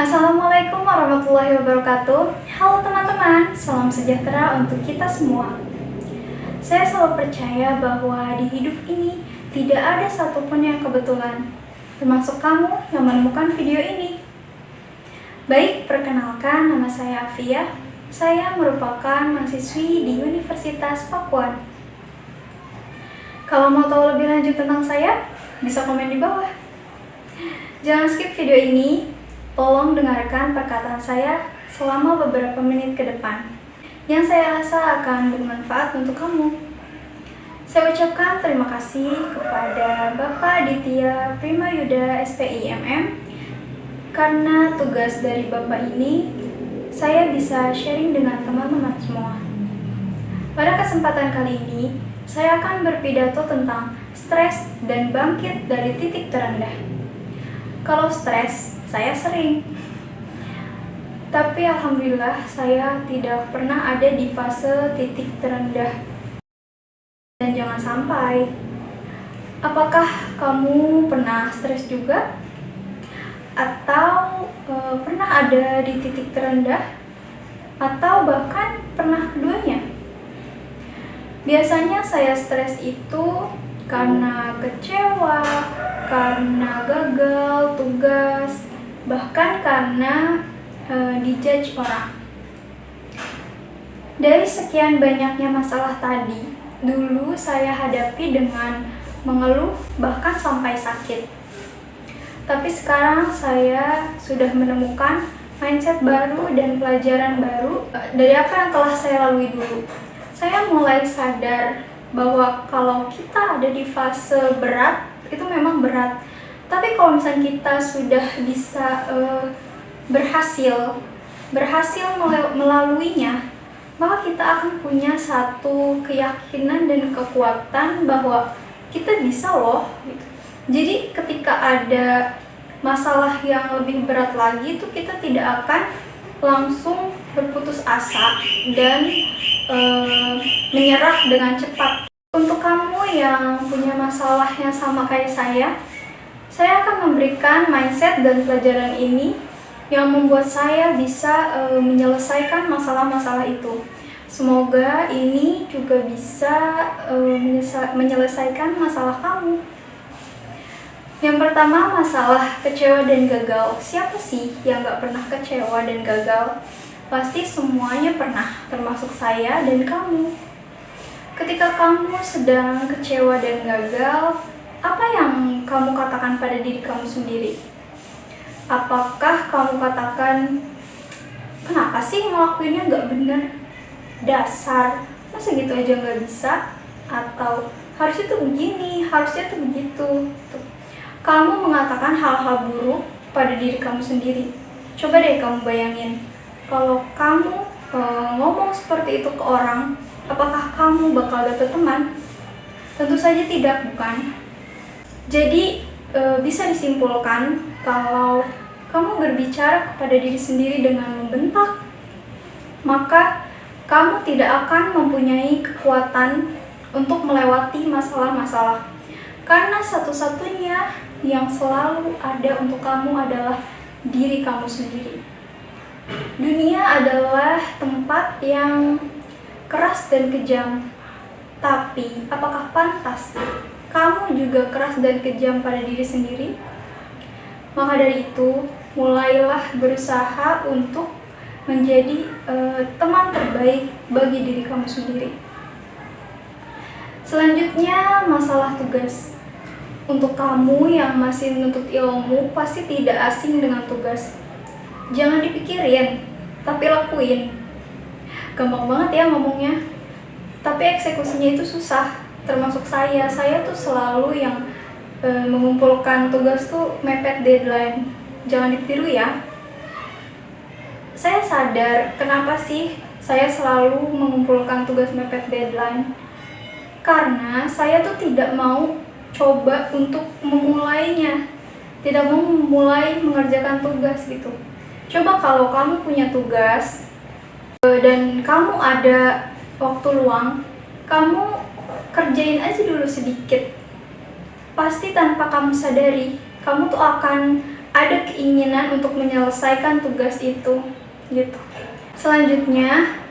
Assalamualaikum warahmatullahi wabarakatuh. Halo teman-teman, salam sejahtera untuk kita semua. Saya selalu percaya bahwa di hidup ini tidak ada satupun yang kebetulan, termasuk kamu yang menemukan video ini. Baik, perkenalkan, nama saya Afia. Saya merupakan mahasiswi di Universitas Pakuan. Kalau mau tahu lebih lanjut tentang saya, bisa komen di bawah. Jangan skip video ini. Tolong dengarkan perkataan saya selama beberapa menit ke depan, yang saya rasa akan bermanfaat untuk kamu. Saya ucapkan terima kasih kepada Bapak Ditya Primayuda SPIMM, karena tugas dari Bapak ini, saya bisa sharing dengan teman-teman semua. Pada kesempatan kali ini, saya akan berpidato tentang stres dan bangkit dari titik terendah. Kalau stres, saya sering. Tapi alhamdulillah saya tidak pernah ada di fase titik terendah. Dan jangan sampai. Apakah kamu pernah stres juga? Atau pernah ada di titik terendah? Atau bahkan pernah keduanya? Biasanya saya stres itu karena kecewa, karena gagal tugas, bahkan karena dijudge orang. Dari sekian banyaknya masalah tadi, dulu saya hadapi dengan mengeluh bahkan sampai sakit. Tapi sekarang saya sudah menemukan mindset baru dan pelajaran baru dari apa yang telah saya lalui dulu. Saya mulai sadar bahwa kalau kita ada di fase berat, itu memang berat. Tapi kalau misalnya kita sudah bisa berhasil melaluinya, maka kita akan punya satu keyakinan dan kekuatan bahwa kita bisa loh. Jadi ketika ada masalah yang lebih berat lagi, itu kita tidak akan langsung berputus asa dan menyerah dengan cepat. Untuk kamu yang punya masalah yang sama kayak saya akan memberikan mindset dan pelajaran ini yang membuat saya bisa menyelesaikan masalah-masalah itu. Semoga ini juga bisa menyelesaikan masalah kamu. Yang pertama, masalah kecewa dan gagal. Siapa sih yang gak pernah kecewa dan gagal? Pasti semuanya pernah, termasuk saya dan kamu. Ketika kamu sedang kecewa dan gagal, apa yang kamu katakan pada diri kamu sendiri? Apakah kamu katakan, kenapa sih ngelakuinnya gak bener? Dasar, masa gitu aja gak bisa? Atau harusnya tuh begini, harusnya tuh begitu. Kamu mengatakan hal-hal buruk pada diri kamu sendiri. Coba deh kamu bayangin, kalau kamu ngomong seperti itu ke orang, apakah kamu bakal dapet teman? Tentu saja tidak, bukan? Jadi bisa disimpulkan kalau kamu berbicara kepada diri sendiri dengan membentak, maka kamu tidak akan mempunyai kekuatan untuk melewati masalah-masalah. Karena satu-satunya yang selalu ada untuk kamu adalah diri kamu sendiri. Dunia adalah tempat yang keras dan kejam, tapi apakah pantas kamu juga keras dan kejam pada diri sendiri? Maka dari itu, mulailah berusaha untuk menjadi teman terbaik bagi diri kamu sendiri. Selanjutnya, masalah tugas. Untuk kamu yang masih menuntut ilmu, pasti tidak asing dengan tugas. Jangan dipikirin, tapi lakuin. Gampang banget ya ngomongnya, tapi eksekusinya itu susah. Termasuk saya tuh selalu yang mengumpulkan tugas tuh mepet deadline. Jangan ditiru ya. Saya sadar kenapa sih saya selalu mengumpulkan tugas mepet deadline. Karena saya tuh tidak mau coba untuk memulainya, tidak mau memulai mengerjakan tugas gitu. Coba kalau kamu punya tugas dan kamu ada waktu luang, kamu kerjain aja dulu sedikit. Pasti tanpa kamu sadari, kamu tuh akan ada keinginan untuk menyelesaikan tugas itu gitu. Selanjutnya,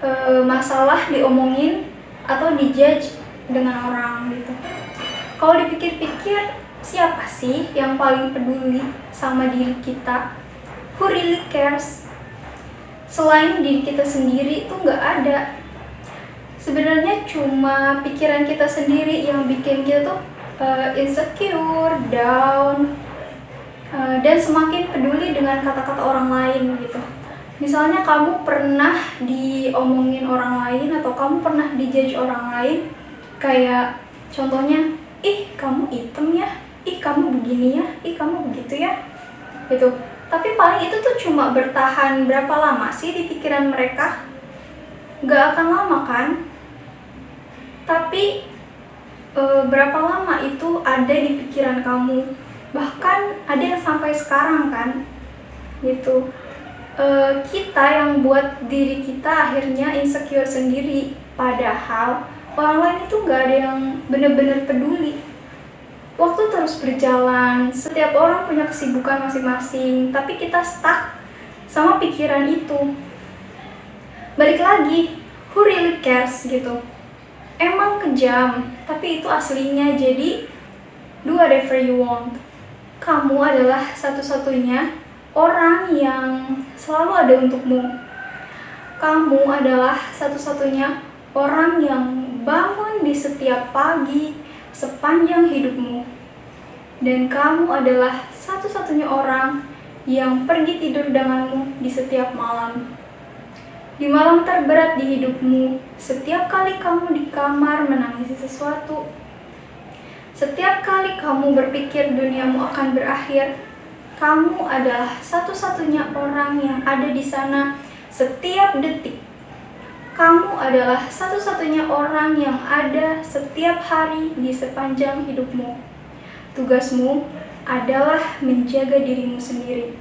masalah diomongin atau dijudge dengan orang gitu. Kalau dipikir-pikir, siapa sih yang paling peduli sama diri kita? Who really cares? Selain diri kita sendiri itu nggak ada. Sebenarnya cuma pikiran kita sendiri yang bikin kita tuh insecure, down, dan semakin peduli dengan kata-kata orang lain gitu. Misalnya kamu pernah diomongin orang lain atau kamu pernah dijudge orang lain, kayak contohnya, ih kamu hitam ya, ih kamu begini ya, ih kamu begitu ya, gitu. Tapi paling itu tuh cuma bertahan berapa lama sih di pikiran mereka? Gak akan lama kan? Tapi berapa lama itu ada di pikiran kamu? Bahkan ada yang sampai sekarang kan, gitu. Kita yang buat diri kita akhirnya insecure sendiri, padahal orang lain itu gak ada yang benar-benar peduli. Waktu terus berjalan, setiap orang punya kesibukan masing-masing, tapi kita stuck sama pikiran itu. Balik lagi, who really cares gitu. Emang kejam, tapi itu aslinya, jadi do whatever you want. Kamu adalah satu-satunya orang yang selalu ada untukmu. Kamu adalah satu-satunya orang yang bangun di setiap pagi sepanjang hidupmu. Dan kamu adalah satu-satunya orang yang pergi tidur denganmu di setiap malam. Di malam terberat di hidupmu, setiap kali kamu di kamar menangisi sesuatu, setiap kali kamu berpikir duniamu akan berakhir, kamu adalah satu-satunya orang yang ada di sana setiap detik. Kamu adalah satu-satunya orang yang ada setiap hari di sepanjang hidupmu. Tugasmu adalah menjaga dirimu sendiri.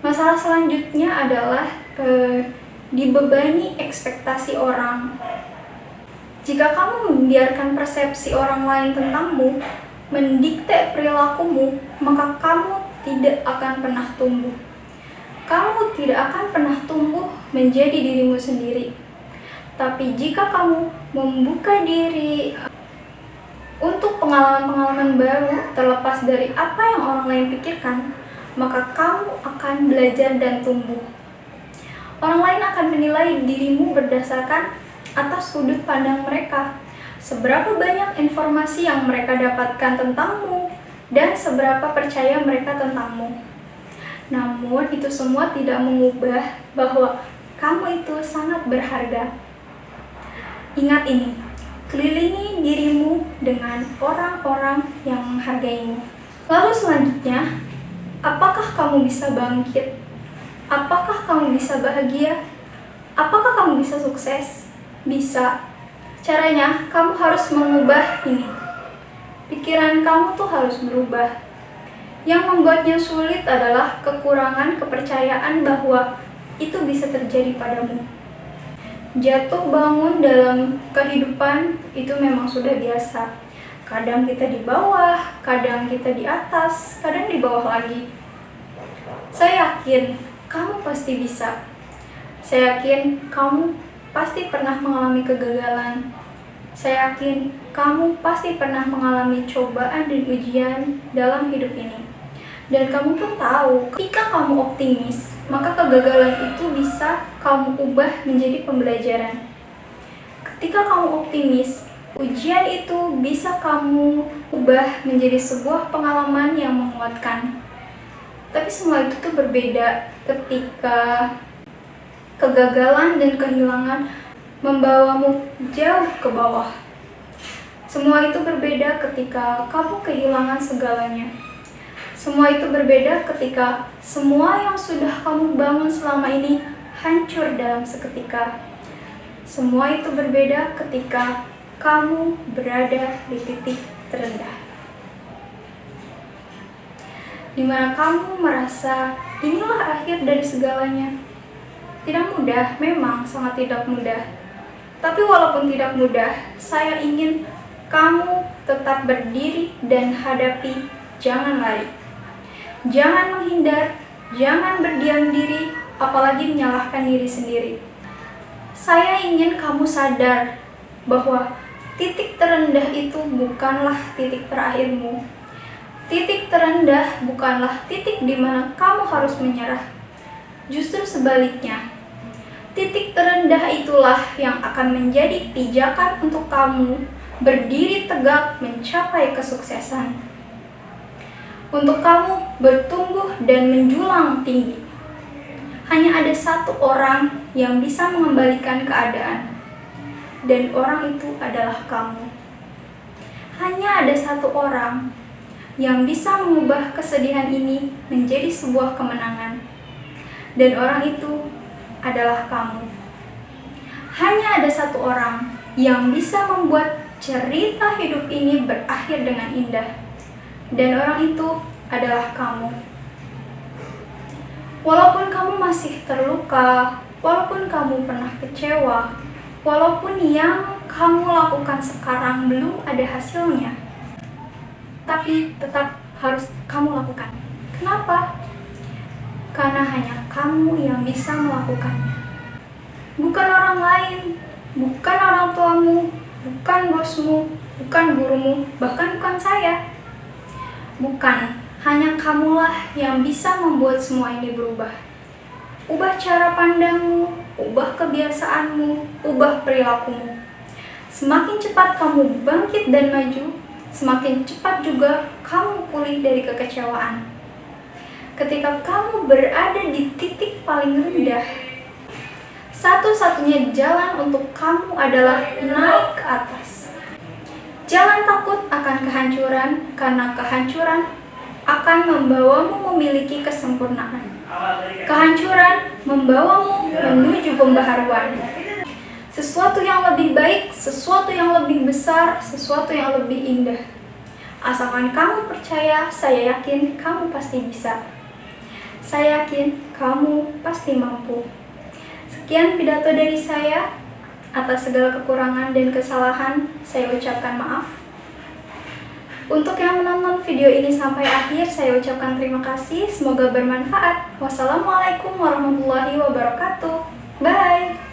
Masalah selanjutnya adalah dibebani ekspektasi orang. Jika kamu membiarkan persepsi orang lain tentangmu mendikte perilakumu, maka kamu tidak akan pernah tumbuh. Kamu tidak akan pernah tumbuh menjadi dirimu sendiri. Tapi jika kamu membuka diri untuk pengalaman-pengalaman baru terlepas dari apa yang orang lain pikirkan, maka kamu akan belajar dan tumbuh. Orang lain akan menilai dirimu berdasarkan atas sudut pandang mereka. Seberapa banyak informasi yang mereka dapatkan tentangmu, dan seberapa percaya mereka tentangmu. Namun itu semua tidak mengubah bahwa kamu itu sangat berharga. Ingat ini, kelilingi dirimu dengan orang-orang yang menghargaimu. Lalu selanjutnya, apakah kamu bisa bangkit? Apakah kamu bisa bahagia? Apakah kamu bisa sukses? Bisa. Caranya, kamu harus mengubah ini. Pikiran kamu tuh harus berubah. Yang membuatnya sulit adalah kekurangan kepercayaan bahwa itu bisa terjadi padamu. Jatuh bangun dalam kehidupan itu memang sudah biasa. Kadang kita di bawah, kadang kita di atas, kadang di bawah lagi. Saya yakin kamu pasti bisa. Saya yakin kamu pasti pernah mengalami kegagalan. Saya yakin kamu pasti pernah mengalami cobaan dan ujian dalam hidup ini. Dan kamu pun tahu, ketika kamu optimis, maka kegagalan itu bisa kamu ubah menjadi pembelajaran. Ketika kamu optimis, ujian itu bisa kamu ubah menjadi sebuah pengalaman yang menguatkan. Tapi semua itu tuh berbeda ketika kegagalan dan kehilangan membawamu jauh ke bawah. Semua itu berbeda ketika kamu kehilangan segalanya. Semua itu berbeda ketika semua yang sudah kamu bangun selama ini hancur dalam seketika. Semua itu berbeda ketika kamu berada di titik terendah, di mana kamu merasa inilah akhir dari segalanya. Tidak mudah, memang sangat tidak mudah. Tapi walaupun tidak mudah, saya ingin kamu tetap berdiri dan hadapi, jangan lari. Jangan menghindar, jangan berdiam diri, apalagi menyalahkan diri sendiri. Saya ingin kamu sadar bahwa titik terendah itu bukanlah titik terakhirmu. Titik terendah bukanlah titik di mana kamu harus menyerah. Justru sebaliknya, titik terendah itulah yang akan menjadi pijakan untuk kamu berdiri tegak mencapai kesuksesan. Untuk kamu bertumbuh dan menjulang tinggi. Hanya ada satu orang yang bisa mengembalikan keadaan, dan orang itu adalah kamu. Hanya ada satu orang yang bisa mengubah kesedihan ini menjadi sebuah kemenangan, dan orang itu adalah kamu. Hanya ada satu orang yang bisa membuat cerita hidup ini berakhir dengan indah, dan orang itu adalah kamu. Walaupun kamu masih terluka, walaupun kamu pernah kecewa, walaupun yang kamu lakukan sekarang belum ada hasilnya, tapi tetap harus kamu lakukan. Kenapa? Karena hanya kamu yang bisa melakukannya. Bukan orang lain, bukan orang tuamu, bukan bosmu, bukan gurumu, bahkan bukan saya. Bukan, hanya kamulah yang bisa membuat semua ini berubah. Ubah cara pandangmu, ubah kebiasaanmu, ubah perilakumu. Semakin cepat kamu bangkit dan maju, semakin cepat juga kamu pulih dari kekecewaan. Ketika kamu berada di titik paling rendah, satu-satunya jalan untuk kamu adalah naik ke atas. Jangan takut akan kehancuran, karena kehancuran akan membawamu memiliki kesempurnaan. Kehancuran membawamu menuju pembaharuan. Sesuatu yang lebih baik, sesuatu yang lebih besar, sesuatu yang lebih indah. Asalkan kamu percaya, saya yakin kamu pasti bisa. Saya yakin kamu pasti mampu. Sekian pidato dari saya. Atas segala kekurangan dan kesalahan, saya ucapkan maaf. Untuk yang menonton video ini sampai akhir, saya ucapkan terima kasih. Semoga bermanfaat. Wassalamualaikum warahmatullahi wabarakatuh. Bye.